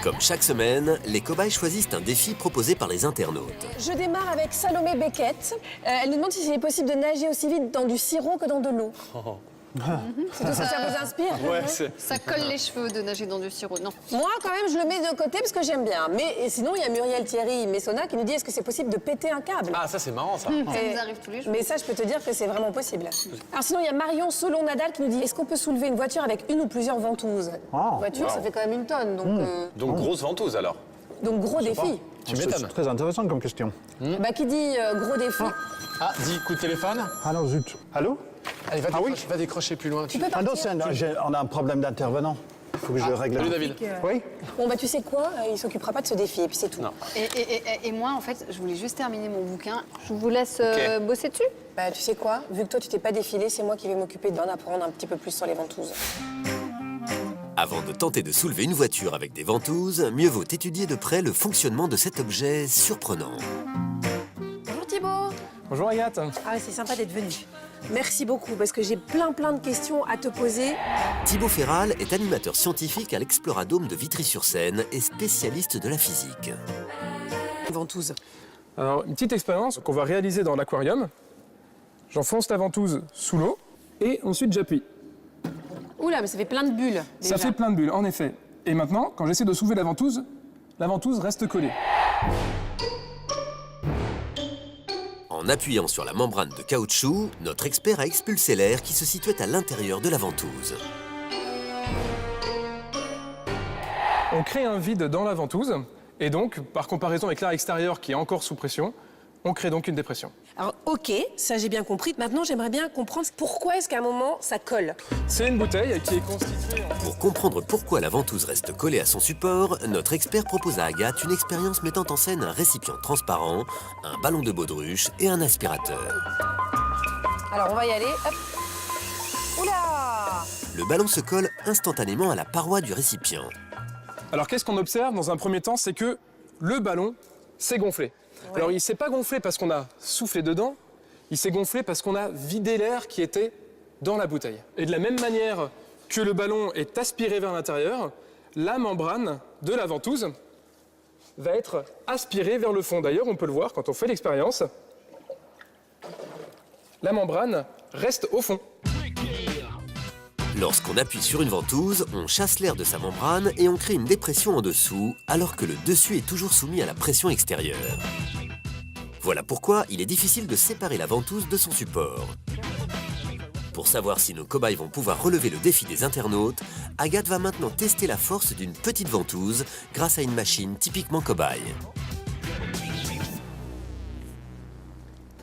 Comme chaque semaine, les cobayes choisissent un défi proposé par les internautes. Je démarre avec Salomé Beckett. Elle nous demande si c'est possible de nager aussi vite dans du sirop que dans de l'eau. C'est tout ça, ça vous inspire? Ouais, Ça colle les cheveux de nager dans du sirop, non. Moi, quand même, je le mets de côté parce que j'aime bien. Mais sinon, il y a Muriel Thierry Messona qui nous dit est-ce que c'est possible de péter un câble? Ah, ça c'est marrant ça. Ça nous arrive tous les jours. Mais ça, je peux te dire que c'est vraiment possible. Alors sinon, il y a Marion Solon-Nadal qui nous dit est-ce qu'on peut soulever une voiture avec une ou plusieurs ventouses? Une voiture, ça fait quand même une tonne, Donc grosse ventouse alors. donc gros défi. Tu C'est m'étonnes. très intéressant comme question. Bah, qui dit gros défi? Ah, dis coup de téléphone. Alors zut. Allô? Allez, Ah oui va décrocher plus loin. Tu peux Ah non, partir. on a un problème d'intervenant. Il faut que je règle. Salut David. Oui? Bon, bah, tu sais quoi? Il s'occupera pas de ce défi, et puis c'est tout. Non. Et moi, en fait, je voulais juste terminer mon bouquin. Je vous laisse bosser dessus. Bah, tu sais quoi? Vu que toi, tu t'es pas défilé, c'est moi qui vais m'occuper d'en apprendre un petit peu plus sur les ventouses. Avant de tenter de soulever une voiture avec des ventouses, mieux vaut étudier de près le fonctionnement de cet objet surprenant. Bonjour Thibaut. Bonjour Agathe. Ah, c'est sympa d'être venu. Merci beaucoup, parce que j'ai plein de questions à te poser. Thibaut Ferral est animateur scientifique à l'Exploradome de Vitry-sur-Seine et spécialiste de la physique. Ventouse. Alors, une petite expérience qu'on va réaliser dans l'aquarium. J'enfonce la ventouse sous l'eau et ensuite j'appuie. Oula, mais ça fait plein de bulles. Ça déjà. fait plein de bulles, en effet. Et maintenant, quand j'essaie de soulever la ventouse reste collée. En appuyant sur la membrane de caoutchouc, notre expert a expulsé l'air qui se situait à l'intérieur de la ventouse. On crée un vide dans la ventouse et donc, par comparaison avec l'air extérieur qui est encore sous pression, on crée donc une dépression. Alors, ok, ça j'ai bien compris. Maintenant, j'aimerais bien comprendre pourquoi est-ce qu'à un moment, ça colle. C'est une bouteille qui est constituée en... Pour comprendre pourquoi la ventouse reste collée à son support, notre expert propose à Agathe une expérience mettant en scène un récipient transparent, un ballon de baudruche et un aspirateur. Alors, on va y aller. Hop. Oula! Le ballon se colle instantanément à la paroi du récipient. Alors qu'est-ce qu'on observe dans un premier temps, c'est que le ballon s'est gonflé. Ouais. Alors il ne s'est pas gonflé parce qu'on a soufflé dedans, il s'est gonflé parce qu'on a vidé l'air qui était dans la bouteille. Et de la même manière que le ballon est aspiré vers l'intérieur, la membrane de la ventouse va être aspirée vers le fond. D'ailleurs, on peut le voir quand on fait l'expérience. La membrane reste au fond. Lorsqu'on appuie sur une ventouse, on chasse l'air de sa membrane et on crée une dépression en dessous, alors que le dessus est toujours soumis à la pression extérieure. Voilà pourquoi il est difficile de séparer la ventouse de son support. Pour savoir si nos cobayes vont pouvoir relever le défi des internautes, Agathe va maintenant tester la force d'une petite ventouse grâce à une machine typiquement cobaye.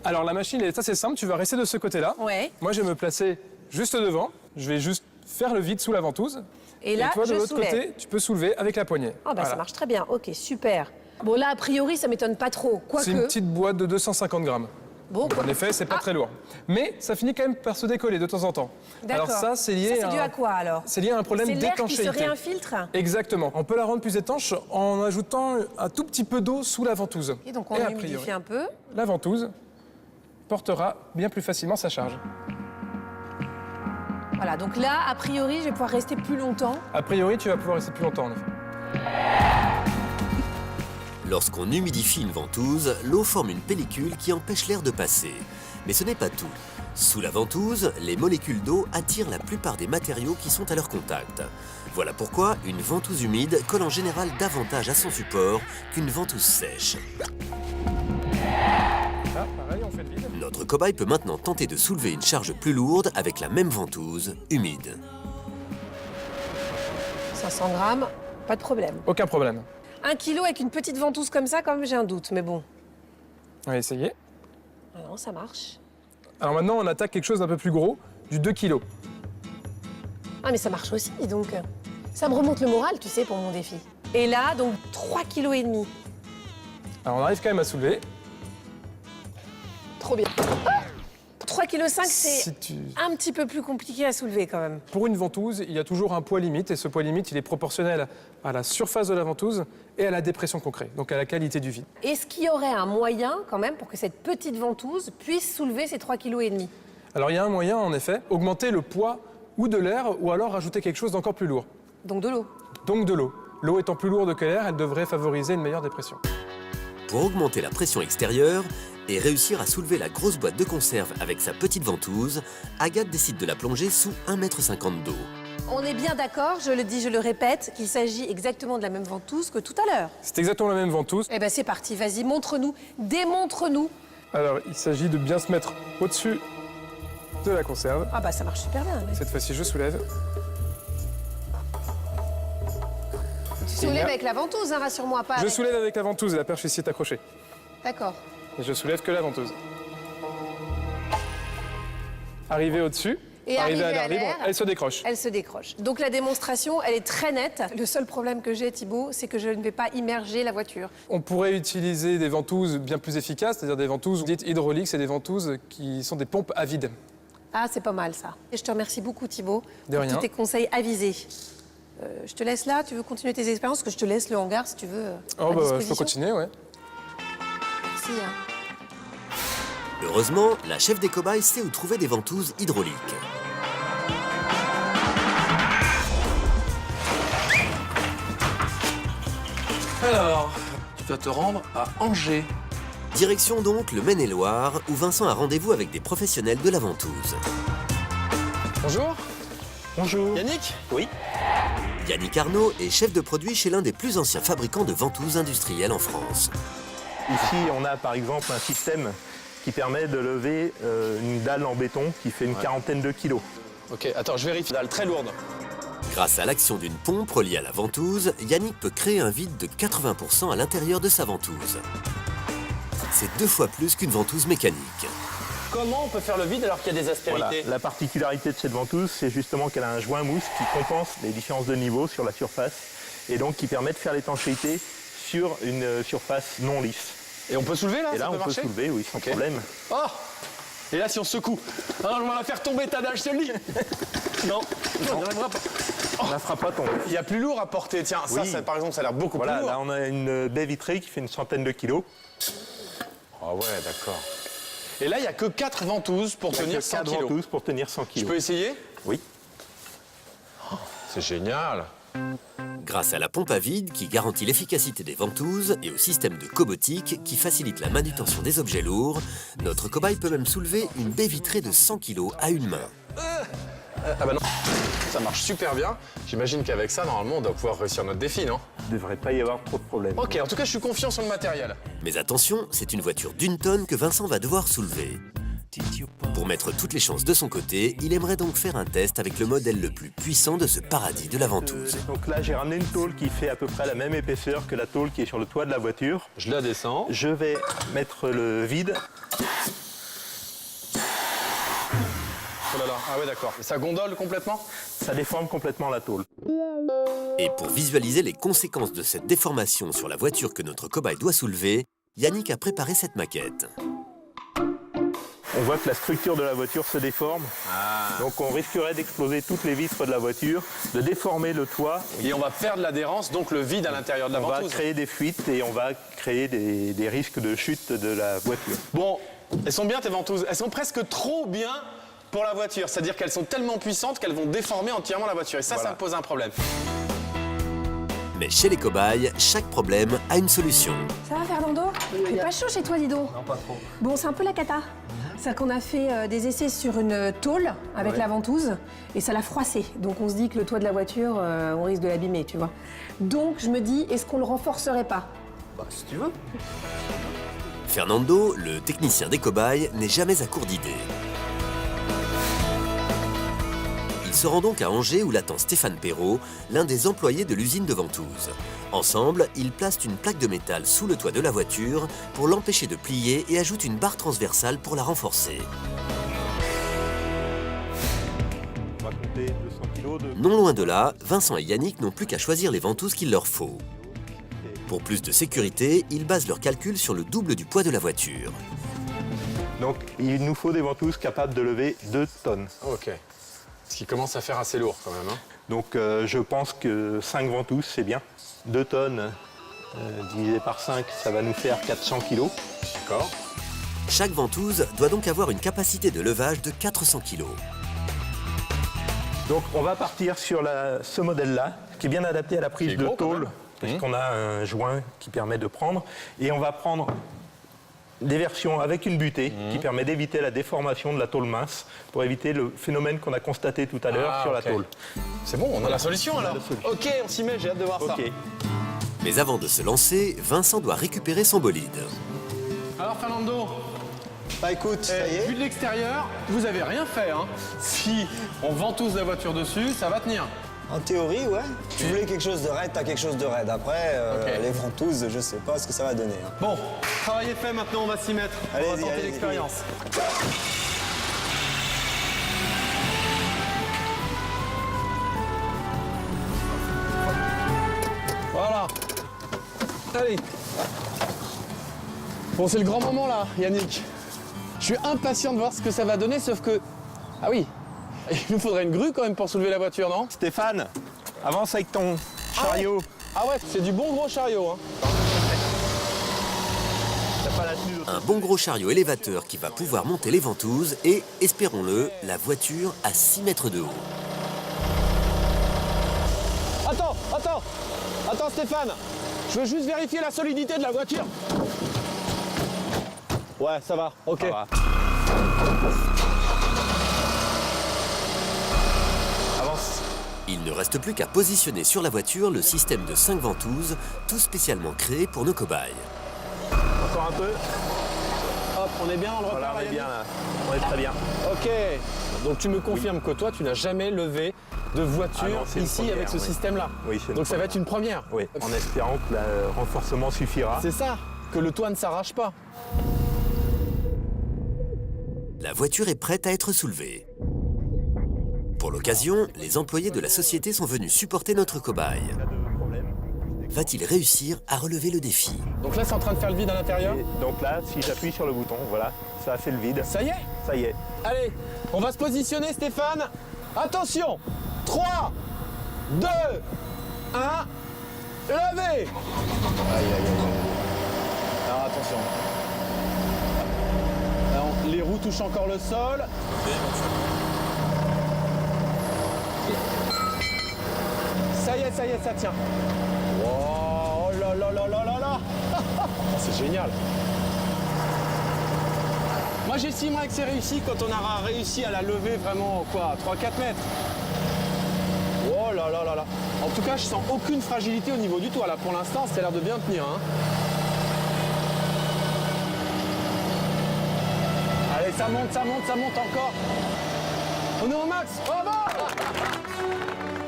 Alors la machine est assez simple, tu vas rester de ce côté-là. Ouais. Moi je vais me placer juste devant, je vais juste faire le vide sous la ventouse. Et là, toi de je l'autre soulève. côté, tu peux soulever avec la poignée. Oh, bah Voilà. ça marche très bien. Ok, super. Bon, là, a priori, ça m'étonne pas trop. C'est une Quoique. petite boîte de 250 grammes. Bon, En effet, c'est pas très lourd. Mais ça finit quand même par se décoller de temps en temps. d'accord. Alors ça, c'est lié, Ça, c'est dû à quoi alors? C'est lié à un problème C'est l'air qui se d'étanchéité. réinfiltre? Exactement. On peut la rendre plus étanche en ajoutant un tout petit peu d'eau sous la ventouse. Et donc, on a humidifie priori, un peu. la ventouse portera bien plus facilement sa charge. Voilà, donc là, a priori, je vais pouvoir rester plus longtemps. A priori, tu vas pouvoir rester plus longtemps, en effet. Lorsqu'on humidifie une ventouse, l'eau forme une pellicule qui empêche l'air de passer. Mais ce n'est pas tout. Sous la ventouse, les molécules d'eau attirent la plupart des matériaux qui sont à leur contact. Voilà pourquoi une ventouse humide colle en général davantage à son support qu'une ventouse sèche. Là, pareil, on fait le vide. Notre cobaye peut maintenant tenter de soulever une charge plus lourde avec la même ventouse humide. 500 grammes, pas de problème. Aucun problème. 1 kilo avec une petite ventouse comme ça, quand même, j'ai un doute, mais bon. On va essayer. Ah non, ça marche. Alors maintenant, on attaque quelque chose d'un peu plus gros, du 2 kg. Ah, mais ça marche aussi, donc. Ça me remonte le moral, tu sais, pour mon défi. Et là, donc, 3,5 kg. Alors on arrive quand même à soulever. Trop bien. 3,5 kg, c'est Si tu- un petit peu plus compliqué à soulever, quand même. Pour une ventouse, il y a toujours un poids limite, et ce poids limite, il est proportionnel à la surface de la ventouse et à la dépression qu'on crée, donc à la qualité du vide. Est-ce qu'il y aurait un moyen, quand même, pour que cette petite ventouse puisse soulever ces 3,5 kg? Alors il y a un moyen, en effet, augmenter le poids ou de l'air, ou alors rajouter quelque chose d'encore plus lourd, Donc de l'eau. donc de l'eau. L'eau étant plus lourde que l'air, elle devrait favoriser une meilleure dépression. Pour augmenter la pression extérieure et réussir à soulever la grosse boîte de conserve avec sa petite ventouse, Agathe décide de la plonger sous 1,50 m d'eau. On est bien d'accord, je le dis, je le répète, qu'il s'agit exactement de la même ventouse que tout à l'heure. C'est exactement la même ventouse. Eh ben c'est parti, vas-y, montre-nous, démontre-nous. Alors, il s'agit de bien se mettre au-dessus de la conserve. Ah bah ça marche super bien. Cette fois-ci, je soulève. Tu soulèves avec la ventouse, hein, rassure-moi pas. Je soulève avec la ventouse et la perche ici est accrochée. D'accord. Et je soulève que la ventouse. Arrivé au-dessus, Et arrivé à arrivé à l'air libre, l'air, elle se décroche. Elle se décroche. Donc la démonstration, elle est très nette. Le seul problème que j'ai, Thibaut, c'est que je ne vais pas immerger la voiture. On pourrait utiliser des ventouses bien plus efficaces, c'est-à-dire des ventouses dites hydrauliques, c'est des ventouses qui sont des pompes à vide. Ah, c'est pas mal ça. Et je te remercie beaucoup, Thibaut, De pour rien. tous tes conseils avisés. Je te laisse là, tu veux continuer tes expériences, que je te laisse le hangar si tu veux. Oh à bah, je disposition. peux continuer, ouais. Merci. Hein. Heureusement, la chef des cobayes sait où trouver des ventouses hydrauliques. Alors, tu vas te rendre à Angers. Direction donc le Maine-et-Loire, où Vincent a rendez-vous avec des professionnels de la ventouse. Bonjour. Bonjour. Yannick? Oui. Yannick Arnaud est chef de produit chez l'un des plus anciens fabricants de ventouses industrielles en France. Ici, on a par exemple un système qui permet de lever une dalle en béton qui fait une quarantaine de kilos. Ok, attends, je vérifie. Dalle très lourde. Grâce à l'action d'une pompe reliée à la ventouse, Yannick peut créer un vide de 80% à l'intérieur de sa ventouse. C'est 2 fois plus qu'une ventouse mécanique. Comment on peut faire le vide alors qu'il y a des aspérités? Voilà. La particularité de cette ventouse, c'est justement qu'elle a un joint mousse qui compense les différences de niveau sur la surface et donc qui permet de faire l'étanchéité sur une surface non lisse. Et on peut soulever là? Et Ça là, peut on peut marcher soulever, oui, sans Ok. problème. Oh! Et là, si on secoue. Ah non, je vais la faire tomber ta dalle, je te le dis. Non, on n'y arrivera pas. On la fera pas tomber. Il y a plus lourd à porter. Tiens, Oui. ça, par exemple, ça a l'air beaucoup Voilà, plus lourd. là on a une baie vitrée qui fait une centaine de kilos. Ah ouais, d'accord. Et là, il n'y a que 4 ventouses pour tenir 100 4 kilos. ventouses pour tenir 100 Je kilos. peux essayer? Oui. C'est génial. Grâce à la pompe à vide qui garantit l'efficacité des ventouses et au système de cobotique qui facilite la manutention des objets lourds, notre cobaye peut même soulever une baie vitrée de 100 kg à une main. Ah bah non, ça marche super bien. J'imagine qu'avec ça, normalement, on doit pouvoir réussir notre défi, non? Il ne devrait pas y avoir trop de problèmes. Ok, en tout cas, je suis confiant sur le matériel. Mais attention, c'est une voiture d'1 tonne que Vincent va devoir soulever. Pour mettre toutes les chances de son côté, il aimerait donc faire un test avec le modèle le plus puissant de ce paradis de la ventouse. Donc là, j'ai ramené une tôle qui fait à peu près la même épaisseur que la tôle qui est sur le toit de la voiture. Je la descends. Je vais mettre le vide. Oh là là, ah ouais, d'accord. Et ça gondole complètement? Ça déforme complètement la tôle. Et pour visualiser les conséquences de cette déformation sur la voiture que notre cobaye doit soulever, Yannick a préparé cette maquette. On voit que la structure de la voiture se déforme. Donc on risquerait d'exploser toutes les vitres de la voiture, de déformer le toit. Et on va perdre l'adhérence, donc le vide à l'intérieur de la On va ventouse. créer des fuites et on va créer des risques de chute de la voiture. Bon, elles sont bien tes ventouses. Elles sont presque trop bien pour la voiture. C'est-à-dire qu'elles sont tellement puissantes qu'elles vont déformer entièrement la voiture. Et ça, Voilà. ça me pose un problème. Mais chez les cobayes, chaque problème a une solution. Ça va, Fernando? Il fait pas chaud chez toi, dis donc. Non, pas trop. Bon, c'est un peu la cata. C'est-à-dire qu'on a fait des essais sur une tôle avec la ventouse et ça l'a froissé. Donc on se dit que le toit de la voiture, on risque de l'abîmer, tu vois. Donc je me dis, est-ce qu'on le renforcerait pas? Bah, si tu veux. Fernando, le technicien des cobayes, n'est jamais à court d'idées. Il se rend donc à Angers où l'attend Stéphane Perrault, l'un des employés de l'usine de ventouse. Ensemble, ils placent une plaque de métal sous le toit de la voiture pour l'empêcher de plier et ajoutent une barre transversale pour la renforcer. On va compter 200 kilos de... Non loin de là, Vincent et Yannick n'ont plus qu'à choisir les ventouses qu'il leur faut. Pour plus de sécurité, ils basent leurs calculs sur le double du poids de la voiture. Donc il nous faut des ventouses capables de lever 2 tonnes. Ok. Ce qui commence à faire assez lourd quand même. Hein. Donc je pense que 5 ventouses, c'est bien. 2 tonnes divisé par 5, ça va nous faire 400 kilos. D'accord. Chaque ventouse doit donc avoir une capacité de levage de 400 kg. Donc on va partir sur ce modèle-là, qui est bien adapté à la prise Qui est de gros, quand tôle, même. parce qu'on a un joint qui permet de prendre. Et on va prendre des versions avec une butée qui permet d'éviter la déformation de la tôle mince pour éviter le phénomène qu'on a constaté tout à l'heure sur la tôle. C'est bon, on a la solution alors. la solution. Ok, on s'y met, j'ai hâte de voir ça. Ok. Mais avant de se lancer, Vincent doit récupérer son bolide. Alors Fernando, Bah écoute, ça y est. vu de l'extérieur, vous avez rien fait. Hein. Si on ventouse la voiture dessus, ça va tenir. En théorie, ouais. Tu voulais quelque chose de raide, t'as quelque chose de raide. Après, Ok. les ventouses, je sais pas ce que ça va donner. Hein. Bon, travail est fait, maintenant on va s'y mettre. On va Allez-y, tenter allez-y. l'expérience. Voilà. Allez. Bon, c'est le grand moment là, Yannick. Je suis impatient de voir ce que ça va donner, sauf que... Ah oui, il nous faudrait une grue quand même pour soulever la voiture, non? Stéphane, avance avec ton chariot. Ah ouais, c'est du bon gros chariot, hein. T'as pas la tenue d'auto. Un bon gros chariot élévateur qui va pouvoir monter les ventouses et, espérons-le, la voiture à 6 mètres de haut. Attends Stéphane, je veux juste vérifier la solidité de la voiture. Ouais, ça va, ok. Ça va. Avance. Il ne reste plus qu'à positionner sur la voiture le système de 5 ventouses, tout spécialement créé pour nos cobayes. Encore un peu. Hop, on est bien dans le Voilà, repère, on est Yannick. bien là. On est très bien. Ok, donc tu me confirmes que toi, tu n'as jamais levé de voiture Ah non, c'est une ici première, avec ce oui. système-là. Oui, c'est une Donc ça va première. être une première. Oui, en espérant que le renforcement suffira. C'est ça, que le toit ne s'arrache pas. La voiture est prête à être soulevée. Pour l'occasion, les employés de la société sont venus supporter notre cobaye. Pas de problème. Va-t-il réussir à relever le défi? Donc là, c'est en train de faire le vide à l'intérieur. Et donc là, si j'appuie sur le bouton, voilà, ça a fait le vide. Ça y est. Ça y est. Allez, on va se positionner, Stéphane. Attention, 3, 2, 1, levez. Aïe, aïe, aïe. Alors attention. Alors, les roues touchent encore le sol. Ça y est, ça tient. Wow, oh là là là là là là. Oh, c'est génial. Moi j'estimerais que c'est réussi quand on aura réussi à la lever vraiment, quoi, 3-4 mètres. Oh là là là là. En tout cas, je sens aucune fragilité au niveau du toit. Là, pour l'instant, ça a l'air de bien tenir. Hein. Allez, ça monte encore. On est au max. Bravo!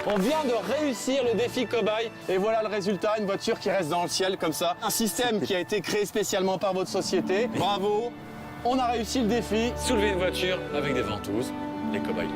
On vient de réussir le défi cobaye et voilà le résultat, une voiture qui reste dans le ciel comme ça. Un système qui a été créé spécialement par votre société. Bravo! On a réussi le défi. Soulever une voiture avec des ventouses, les cobayes.